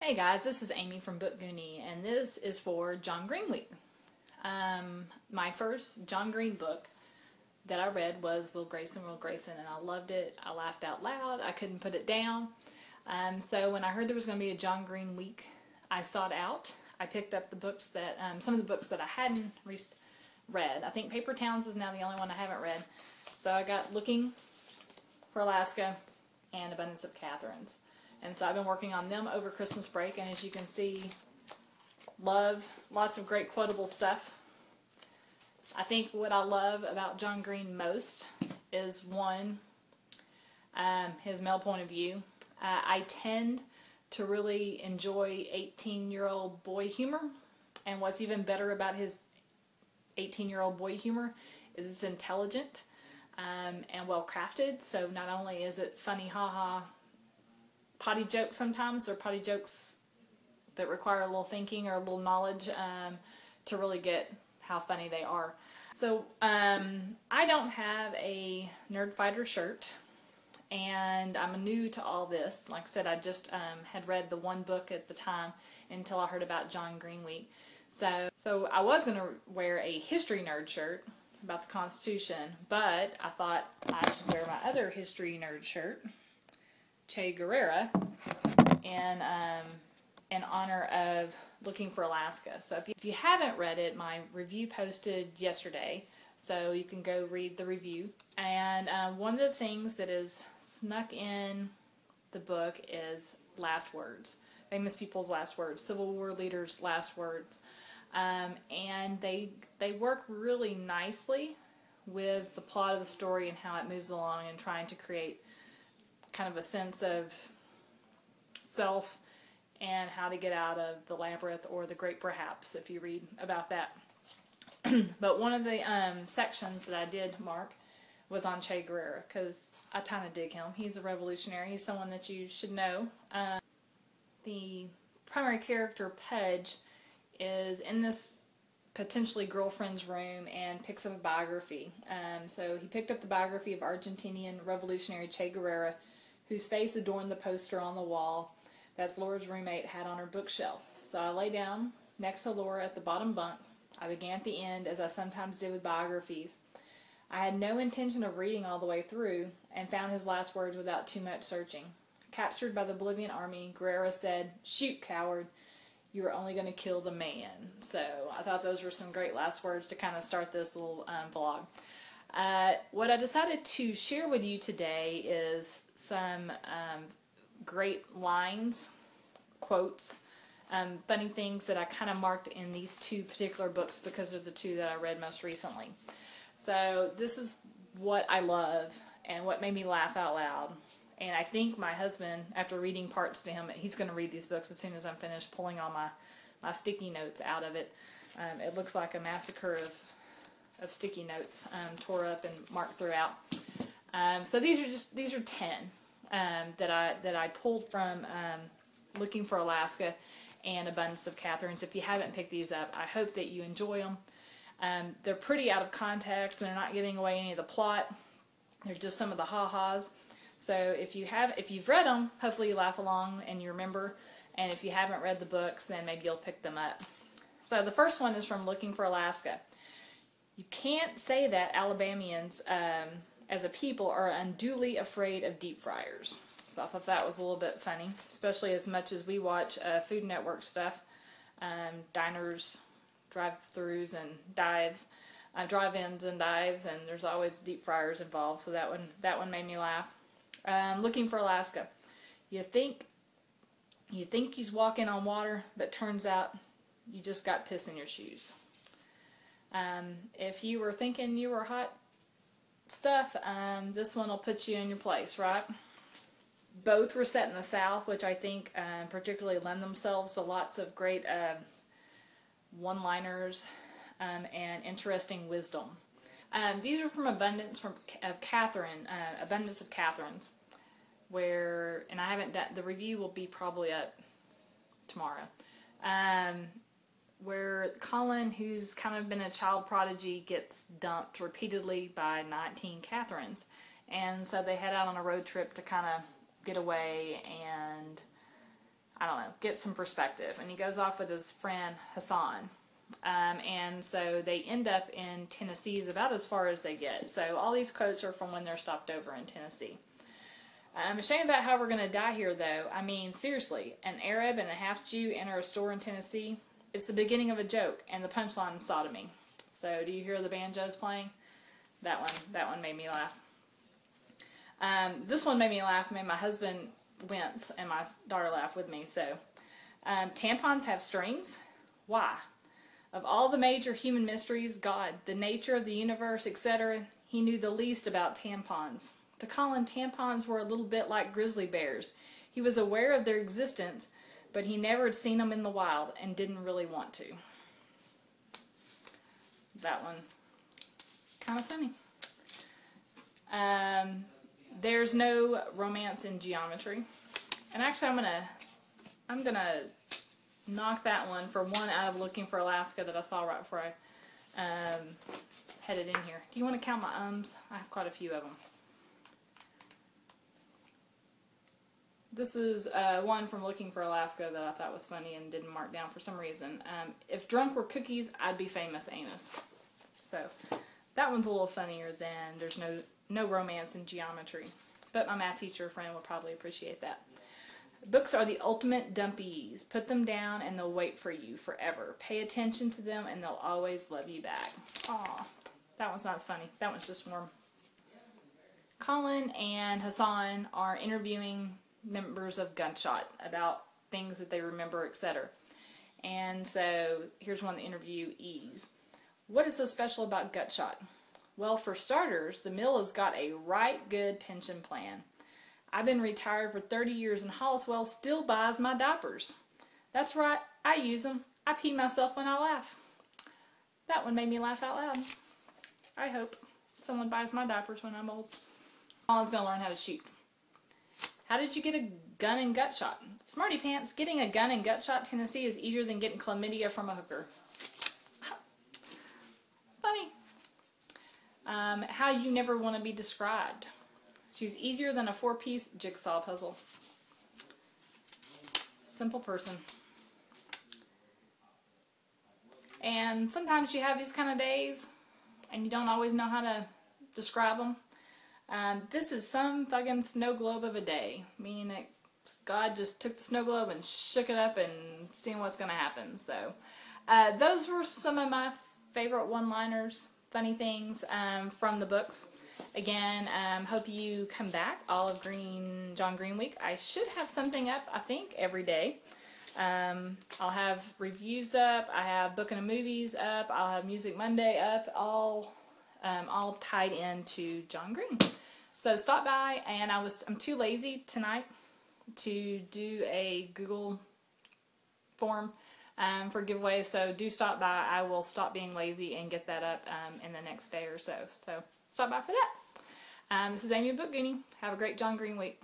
Hey guys, this is Amy from bookgoonie, and this is for John Green Week. My first John Green book that I read was Will Grayson, and I loved it. I laughed out loud. I couldn't put it down. So when I heard there was going to be a John Green Week, I sought out. I picked up the books that, some of the books that I hadn't read. I think Paper Towns is now the only one I haven't read. So I got Looking for Alaska and Abundance of Katherines. And so I've been working on them over Christmas break, and as you can see, love lots of great quotable stuff. I think what I love about John Green most is one, his male point of view. I tend to really enjoy 18-year-old boy humor, and what's even better about his 18-year-old boy humor is it's intelligent and well crafted. So not only is it funny, haha, potty jokes sometimes. They're potty jokes that require a little thinking or a little knowledge to really get how funny they are. So I don't have a Nerd Fighter shirt, and I'm new to all this. Like I said, I just had read the one book at the time until I heard about John Green Week. So I was going to wear a history nerd shirt about the Constitution, but I thought I should wear my other history nerd shirt, Che Guevara, in honor of Looking for Alaska. So if you haven't read it, my review posted yesterday, so you can go read the review. And one of the things that is snuck in the book is last words, famous people's last words, Civil War leaders' last words, and they work really nicely with the plot of the story and how it moves along and trying to create kind of a sense of self and how to get out of the labyrinth or the great perhaps, if you read about that. But one of the sections that I did mark was on Che Guevara, because I kind of dig him. He's a revolutionary. He's someone that you should know. The primary character, Pudge, is in this potentially girlfriend's room and picks up a biography. So he picked up the biography of Argentinian revolutionary Che Guevara, whose face adorned the poster on the wall that Laura's roommate had on her bookshelf. So I lay down next to Laura at the bottom bunk. I began at the end, as I sometimes did with biographies. I had no intention of reading all the way through, and found his last words without too much searching. Captured by the Bolivian army, Guerrero said, "Shoot, coward, you are only going to kill the man." So I thought those were some great last words to kind of start this little vlog. What I decided to share with you today is some great lines, quotes, funny things that I kind of marked in these two particular books because they're the two that I read most recently. So this is what I love and what made me laugh out loud. And I think my husband, after reading parts to him, he's going to read these books as soon as I'm finished pulling all my sticky notes out of it. It looks like a massacre of sticky notes, tore up and marked throughout. So these are 10 that I pulled from Looking for Alaska and Abundance of Katherines. If you haven't picked these up, I hope that you enjoy them. They're pretty out of context, and they're not giving away any of the plot. They're just some of the ha-has. So if you've read them, hopefully you laugh along and you remember. And if you haven't read the books, then maybe you'll pick them up. So the first one is from Looking for Alaska. You can't say that Alabamians as a people are unduly afraid of deep fryers. So I thought that was a little bit funny, especially as much as we watch Food Network stuff, diners, drive-thrus and dives, drive-ins and dives, and there's always deep fryers involved. So that one made me laugh. Looking for Alaska. You think you's walking on water, but turns out you just got piss in your shoes. If you were thinking you were hot stuff, this one will put you in your place, right? Both were set in the South, which I think particularly lend themselves to lots of great one-liners and interesting wisdom. These are from Abundance of Katherines, where, and I haven't done, the review will be probably up tomorrow, where Colin, who's kind of been a child prodigy, gets dumped repeatedly by 19 Katherines. And so they head out on a road trip to kind of get away and I don't know, get some perspective. And he goes off with his friend Hassan. And so they end up in Tennessee, is about as far as they get. So all these quotes are from when they're stopped over in Tennessee. I'm ashamed about how we're going to die here, though. I mean, seriously, an Arab and a half-Jew enter a store in Tennessee. It's the beginning of a joke, and the punchline is sodomy. So do you hear the banjos playing? That one made me laugh. This one made me laugh, made my husband wince, and my daughter laugh with me. So, tampons have strings? Why? Of all the major human mysteries, God, the nature of the universe, etc., he knew the least about tampons. To Colin, tampons were a little bit like grizzly bears. He was aware of their existence, but he never had seen them in the wild and didn't really want to. That one, kind of funny. There's no romance in geometry. And actually I'm gonna knock that one for one out of Looking for Alaska that I saw right before I headed in here. Do you want to count my ums? I have quite a few of them. This is one from Looking for Alaska that I thought was funny and didn't mark down for some reason. If drunk were cookies, I'd be famous Amos. So that one's a little funnier than there's no romance in geometry. But my math teacher friend will probably appreciate that. Books are the ultimate dumpies. Put them down and they'll wait for you forever. Pay attention to them and they'll always love you back. Aw, that one's not funny. That one's just warm. Colin and Hassan are interviewing members of Gunshot about things that they remember, etc. And so here's one of the interviewees. What is so special about Gunshot? Well, for starters, the mill has got a right good pension plan. I've been retired for 30 years and Holliswell still buys my diapers. That's right, I use them. I pee myself when I laugh. That one made me laugh out loud. I hope someone buys my diapers when I'm old. Colin's going to learn how to shoot. How did you get a gun in Gutshot? Smarty pants, getting a gun in Gutshot, Tennessee is easier than getting chlamydia from a hooker. Funny. How you never want to be described. She's easier than a 4-piece jigsaw puzzle. Simple person. And sometimes you have these kind of days and you don't always know how to describe them. This is some fucking snow globe of a day, meaning that God just took the snow globe and shook it up and seeing what's going to happen. So those were some of my favorite one-liners, funny things from the books. Again, hope you come back. Olive Green, John Green Week. I should have something up, I think, every day. I'll have reviews up. I have Booking and Movies up. I'll have Music Monday up. All tied into John Green. So stop by, and I'm too lazy tonight to do a Google form for giveaways. So do stop by. I will stop being lazy and get that up in the next day or so. So stop by for that. This is Amy of Bookgoonie. Have a great John Green week.